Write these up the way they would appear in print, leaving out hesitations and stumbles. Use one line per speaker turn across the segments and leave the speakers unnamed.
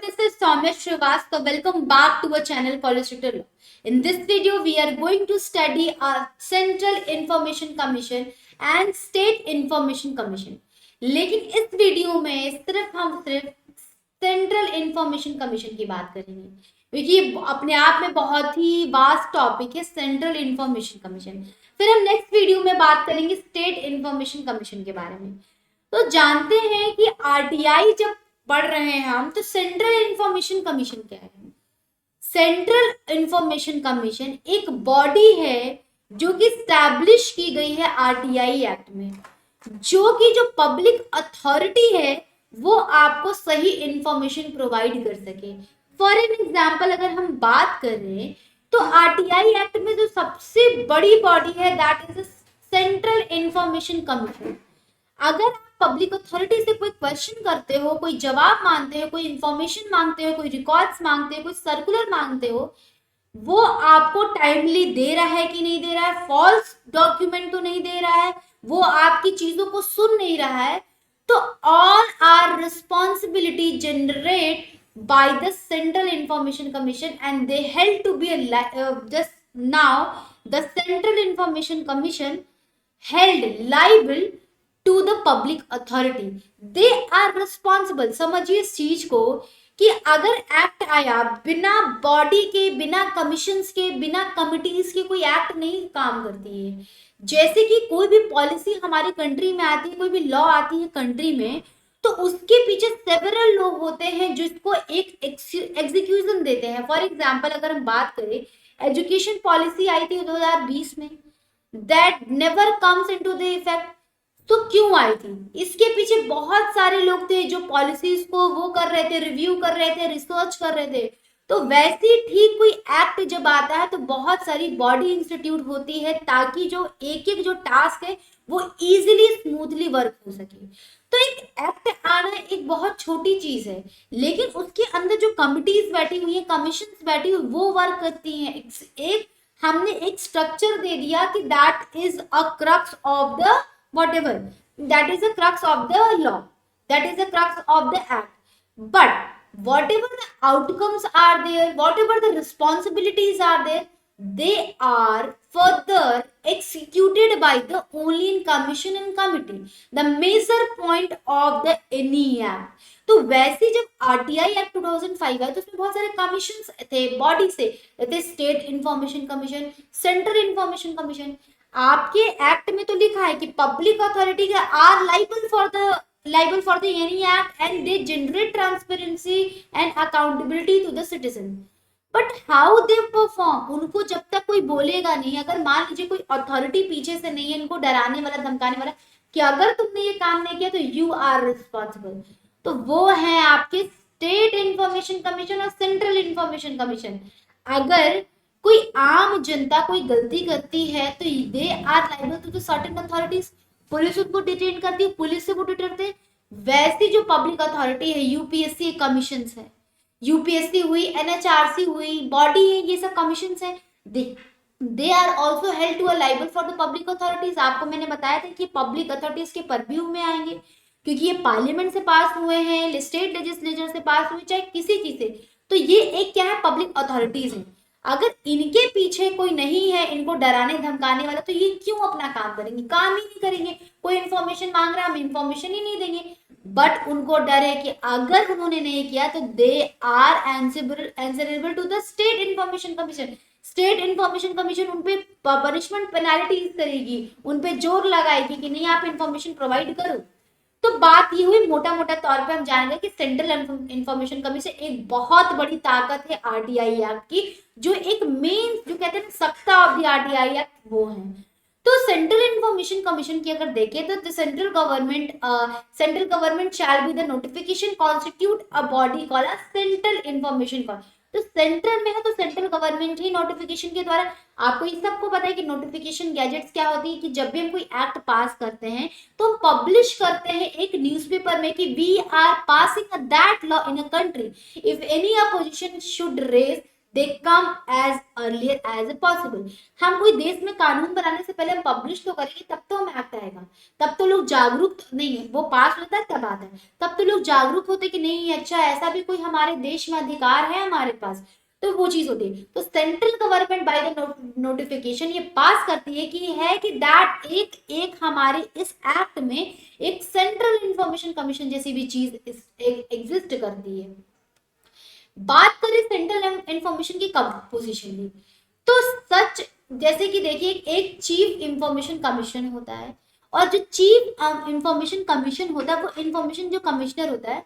this is Soumya Srivastava. Welcome back to our channel College Tutor Law. In this video, we are going to study our Central Information Commission and State Information Commission. लेकिन इस video में सिर्फ central information commission की बात करेंगे क्योंकि ये अपने आप में बहुत ही वास्ट टॉपिक है सेंट्रल इंफॉर्मेशन कमीशन। फिर हम नेक्स्ट वीडियो में बात करेंगे स्टेट इंफॉर्मेशन कमीशन के बारे में। तो जानते हैं कि आरटीआई जब पढ़ रहे हैं हम, तो सेंट्रल इंफॉर्मेशन कमीशन क्या है? सेंट्रल इंफॉर्मेशन कमीशन एक बॉडी है जो कि स्टैब्लिश की गई है आरटीआई एक्ट में, जो पब्लिक अथॉरिटी है वो आपको सही इंफॉर्मेशन प्रोवाइड कर सके। फॉर एन एग्जाम्पल अगर हम बात करें तो आरटीआई एक्ट में जो सबसे बड़ी बॉडी है that is central information commission. अगर आप पब्लिक अथॉरिटी से कोई क्वेश्चन करते हो, कोई जवाब मांगते हो, कोई इंफॉर्मेशन मांगते हो, कोई रिकॉर्ड्स मांगते हो, कोई सर्कुलर मांगते हो, वो आपको टाइमली दे रहा है कि नहीं दे रहा है, फॉल्स डॉक्यूमेंट तो नहीं दे रहा है, वो आपकी चीजों को सुन नहीं रहा है, तो all are responsibility generate by the central information commission and they held to be just now the central information commission held liable to the public authority. They are responsible. समझिए इस चीज को कि अगर एक्ट आया, बिना बॉडी के, बिना कमीशंस के, बिना कमिटीज के कोई एक्ट नहीं काम करती है। जैसे कि कोई भी पॉलिसी हमारी कंट्री में आती है, कोई भी लॉ आती है कंट्री में, तो उसके पीछे सेवरल लोग होते हैं जिसको एक एग्जीक्यूशन देते हैं। फॉर एग्जाम्पल अगर हम बात करें, एजुकेशन पॉलिसी आई थी 2020 में, that never comes into the effect. तो क्यों आई थी? इसके पीछे बहुत सारे लोग थे जो पॉलिसीज को वो कर रहे थे, रिव्यू कर रहे थे, रिसर्च कर रहे थे। तो वैसे ही ठीक कोई एक्ट जब आता है तो बहुत सारी बॉडी इंस्टीट्यूट होती है ताकि जो एक एक जो टास्क है वो इजीली स्मूथली वर्क हो सके। तो एक एक्ट आना एक बहुत छोटी चीज है, लेकिन उसके अंदर जो कमिटीज बैठी हुई है, कमीशन बैठी हुई, वो वर्क करती हैं। एक हमने एक स्ट्रक्चर दे दिया कि that is a crux of the whatever, that is the crux of the law, that is the crux of the act. But whatever the outcomes are there, whatever the responsibilities are there, they are further executed by the only in commission and committee, the major point of the any act. तो वैसे जब RTI act 2005 आया तो उसमें बहुत सारे commission थे, body से थे, state information commission, central information commission. आपके एक्ट में तो लिखा है कि public authority are liable for the any act and they generate transparency and accountability to the citizen. But how they perform, उनको जब तक कोई बोलेगा नहीं, अगर मान लीजिए कोई अथॉरिटी पीछे से नहीं है इनको डराने वाला, धमकाने वाला कि अगर तुमने ये काम नहीं किया तो यू आर रिस्पॉन्सिबल, तो वो है आपके स्टेट इंफॉर्मेशन कमीशन और सेंट्रल इंफॉर्मेशन कमीशन। अगर कोई आम जनता कोई गलती करती है तो they are liable to the certain authorities, police उनको डिटेन करती है, पुलिस से वो डिटेन। वैसी जो पब्लिक अथॉरिटी है, यूपीएससी कमीशन है, यूपीएससी हुई, एनएचआरसी हुई, बॉडी है, ये सब कमीशन है, they are also held to a liable for the public authorities. आपको मैंने बताया था कि पब्लिक अथॉरिटीज के परव्यू में आएंगे क्योंकि ये पार्लियामेंट से पास हुए हैं, स्टेट लेजिस्लेचर से पास हुए, चाहे किसी चीज से, तो ये एक क्या है, पब्लिक अथॉरिटीज है। अगर इनके पीछे कोई नहीं है इनको डराने धमकाने वाला, तो ये क्यों अपना काम करेंगे? काम ही नहीं करेंगे। कोई इंफॉर्मेशन मांग रहा है, हम इंफॉर्मेशन ही नहीं देंगे। बट उनको डर है कि अगर उन्होंने नहीं किया तो they are answerable to the state information commission. State information commission उनपे पनिशमेंट पेनाल्टीज करेगी, उनपे जोर लगाएगी कि नहीं आप इंफॉर्मेशन प्रोवाइड करो। तो बात ये हुई, मोटा मोटा तौर पे हम जानेंगे कि सेंट्रल इंफॉर्मेशन कमीशन एक बहुत बड़ी ताकत है आरटीआई एक्ट की, जो एक मेन जो कहते हैं सत्ता ऑफ द आरटीआई एक्ट वो है। तो सेंट्रल इंफॉर्मेशन कमीशन की अगर देखें तो central government shall be the notification constitute a body called a central information commission. तो सेंट्रल में है तो सेंट्रल गवर्नमेंट ही नोटिफिकेशन के द्वारा, आपको ये सबको पता है कि नोटिफिकेशन गैजेट्स क्या होती है, कि जब भी हम कोई एक्ट पास करते हैं तो हम पब्लिश करते हैं एक न्यूज़पेपर में कि we are passing that law in a country, if any opposition should raise they come as earlier as possible. हम कोई देश में कानून बनाने से पहले हम पब्लिश तो करेंगे, तब तो हम एक्ट आएगा, तब तो लोग जागरूक नहीं है, वो पास होता है तब आता है, तब तो लोग जागरूक होते कि नहीं अच्छा ऐसा भी कोई हमारे देश में अधिकार है हमारे पास, तो वो चीज होती है। तो central government by the notification ये पास करती है कि है कि दैट एक हमारे इस एक्ट में एक सेंट्रल इंफॉर्मेशन कमीशन जैसी भी चीज एग्जिस्ट करती है। बात करें सेंट्रल इंफॉर्मेशन की कंपोजिशन की, तो सच जैसे कि देखिए एक चीफ इंफॉर्मेशन कमीशन होता है, और जो चीफ इंफॉर्मेशन कमीशन होता है वो इंफॉर्मेशन जो कमिश्नर होता है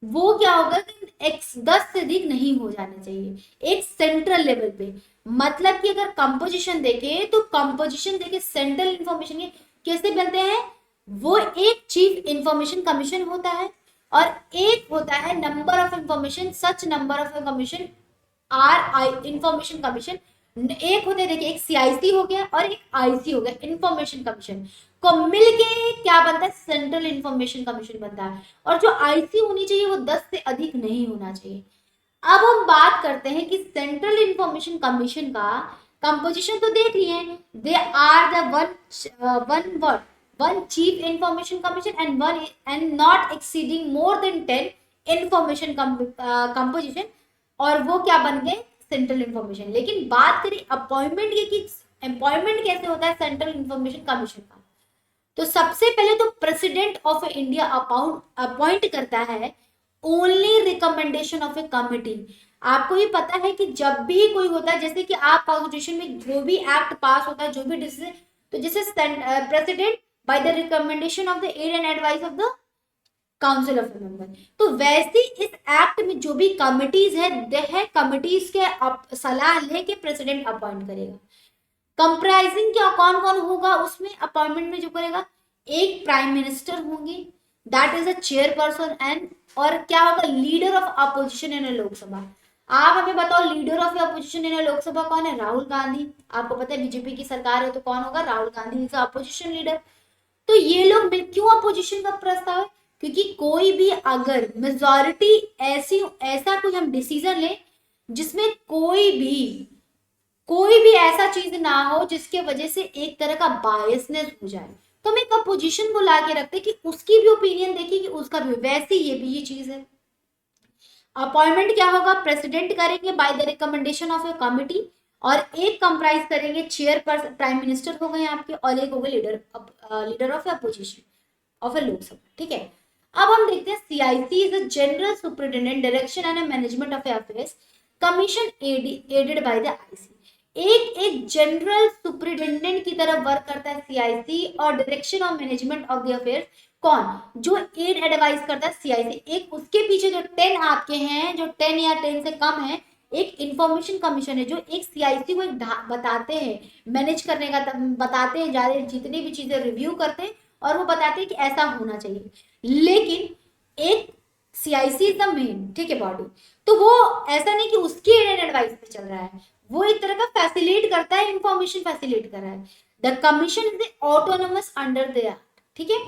वो क्या होगा कि 10 से अधिक नहीं हो जाने चाहिए एक सेंट्रल लेवल पे। मतलब कि अगर कंपोजिशन देखे तो कंपोजिशन देखे सेंट्रल इंफॉर्मेशन के कैसे बनते हैं, वो एक चीफ इंफॉर्मेशन कमीशन होता है और एक होता है number of information, such number of information are I information commission. एक होते देखिए एक सीआईसी हो गया और एक आईसी हो गया, इंफॉर्मेशन कमीशन को मिलके क्या बनता है सेंट्रल इंफॉर्मेशन कमीशन बनता है। और जो आईसी होनी चाहिए वो 10 से अधिक नहीं होना चाहिए। अब हम बात करते हैं कि सेंट्रल इंफॉर्मेशन कमीशन का कंपोजिशन तो देख लिए हैं, they are the one chief information commission and one and not exceeding more than 10 information composition, और वो क्या बन गए सेंट्रल इंफॉर्मेशन। लेकिन बात करें अपॉइंटमेंट की कि अपॉइंटमेंट कैसे होता है सेंट्रल इंफॉर्मेशन कमीशन का, तो सबसे पहले तो प्रेसिडेंट ऑफ इंडिया अपॉइंट करता है only recommendation of A committee. आपको ये पता है कि जब भी कोई होता है जैसे कि आप कॉन्स्टिट्यूशन में जो भी एक्ट पास होता है जो भी डिसीजन, तो जैसे president by the recommendation of the aid and advice of the council of member, तो वैसे इस एक्ट में जो भी कमिटीज है कमिटीज के सलाह लेके प्रेसिडेंट अपॉइंट करेगा। कंप्राइजिंग क्या कौन कौन होगा उसमें अपॉइंटमेंट में जो करेगा, एक प्राइम मिनिस्टर होंगे that is a chairperson and, और क्या होगा leader of opposition in Lok Sabha. आप हमें बताओ leader of opposition in Lok Sabha कौन है, राहुल गांधी। आपको पता है बीजेपी की सरकार है तो कौन होगा, Rahul Gandhi is opposition leader. तो ये लोग क्यों अपोजिशन का प्रस्ताव है, क्योंकि कोई भी अगर मेजॉरिटी ऐसा कोई हम डिसीजन ले जिसमें कोई भी ऐसा चीज ना हो जिसके वजह से एक तरह का बायसनेस हो जाए, तो हम एक अपोजिशन बुला के रखते कि उसकी भी ओपिनियन देखिए कि उसका भी, वैसे ये भी ये चीज है। अपॉइंटमेंट क्या होगा, प्रेसिडेंट करेंगे bye the recommendation of A committee, और एक कंप्राइज करेंगे चेयरपर्सन प्राइम मिनिस्टर हो गए आपके, और एक हो गए leader of opposition of a Lok Sabha. ठीक है, अब हम देखते हैं CIC is a general superintendent direction and management of affairs commission aided by the IC. एक जनरल सुपरिटेंडेंट की तरह वर्क करता है सीआईसी, और direction of management of the affairs कौन, जो एड एडवाइस करता है सीआईसी। एक उसके पीछे जो 10 आपके हैं, जो 10 या 10 से कम है, एक इंफॉर्मेशन कमीशन है जो एक सीआईसी को एक बताते हैं मैनेज करने का, बताते हैं ज्यादा जितनी भी चीजें रिव्यू करते हैं और वो बताते हैं कि ऐसा होना चाहिए। लेकिन एक सीआईसी इज द मेन, ठीक है, बॉडी, तो वो ऐसा नहीं कि उसकी एडवाइस पे चल रहा है, वो एक तरह का फैसिलिटेट करता है, इंफॉर्मेशन फैसिलिटेट कर रहा है। The commission is autonomous under the act. ठीक है,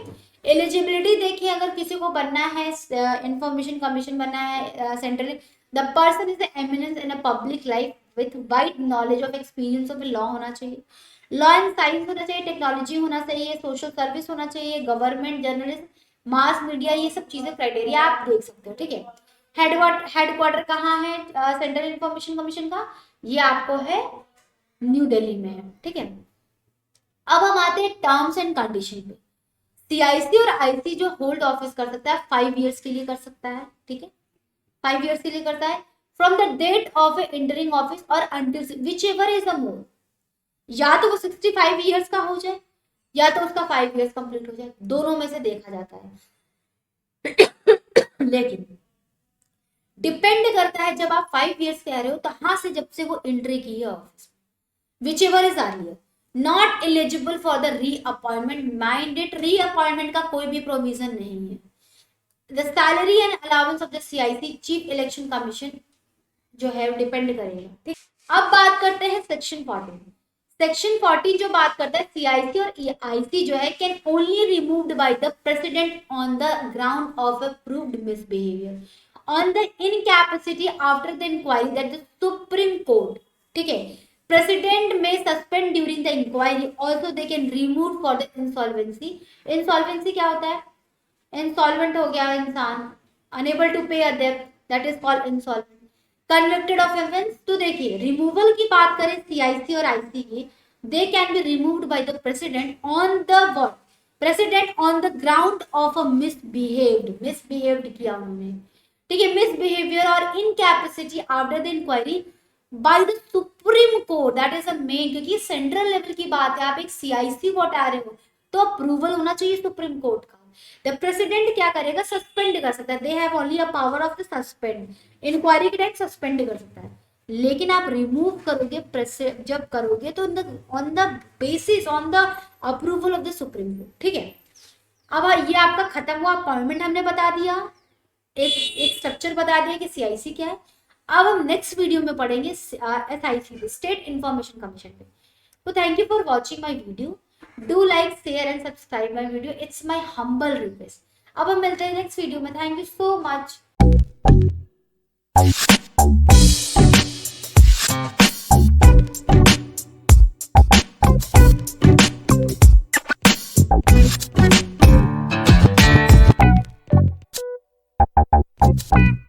एलिजिबिलिटी देखिए, अगर किसी को बनना है इंफॉर्मेशन कमीशन बनना है central, the person is eminence in a public life with wide knowledge of experience of law होना चाहिए, लॉ एंड साइंस होना चाहिए, टेक्नोलॉजी होना चाहिए, सोशल सर्विस होना चाहिए, गवर्नमेंट जर्नलिस्ट, मास मीडिया, ये सब चीजें क्राइटेरिया आप देख सकते हो। ठीक है, हेडक्वार्टर कहाँ है सेंट्रल इंफॉर्मेशन कमीशन का, ये आपको है न्यू दिल्ली में है। ठीक है, अब हम आते हैं टर्म्स एंड कंडीशन पे। सीआईसी और आईसी जो होल्ड ऑफिस कर सकता है 5 इयर्स के लिए कर सकता है। ठीक है, 5 इयर्स के लिए करता है from the date of entering office और until whichever is the more, या तो वो 65 इयर्स का हो जाए या तो उसका 5 इयर्स कंप्लीट हो जाए, दोनों में से देखा जाता है। लेकिन डिपेंड करता है जब आप 5 इयर्स कह रहे हो कहां से, जब से वो एंट्री की है office, which ever is earlier, not eligible for the reappointment. Minded reappointment का कोई भी प्रोविजन नहीं है। The salary and allowance of the CIC chief election commission जो है डिपेंड करेगा। ठीक, अब बात करते हैं सेक्शन 14। सेक्शन 14 जो बात करता है सीआईसी और आईसी जो है can only removed by the president on the ground of a proved misbehaviour. on the incapacity after the inquiry that the Supreme Court, ठीक है, President may suspend during the inquiry, also they can remove for the insolvency. Insolvency क्या होता है? Insolvent हो गया इंसान, unable to pay a debt, that is called insolvent. Convicted of offense, तो देखिए रिमूवल की बात करें CIC और IC की, they can be removed by the president on the what? President on the ground of a misbehaved किया उन्होंने, ठीक है, misbehavior और incapacity after the inquiry by the Supreme Court, that is a main, क्योंकि central level की बात है, आप एक CIC को हटा रहे हो तो अप्रूवल होना चाहिए सुप्रीम कोर्ट का. द प्रेसिडेंट क्या करेगा? सस्पेंड कर सकता है. They have only a power of the suspend. Inquiry के टाइम सस्पेंड कर सकता है, लेकिन आप रिमूव करोगे जब करोगे तो on the basis on the approval of the supreme court. ठीक है, अब ये आपका खत्म हुआ. अपॉइंटमेंट हमने बता दिया, एक स्ट्रक्चर बता दिया कि सीआईसी क्या है. अब हम नेक्स्ट वीडियो में पढ़ेंगे एसआईसी, स्टेट इंफॉर्मेशन कमीशन पे. तो thank you for watching my video. Do like, share and subscribe my video. It's my humble request. अब हम मिलते हैं नेक्स्ट वीडियो में. Thank you so much. Thank you.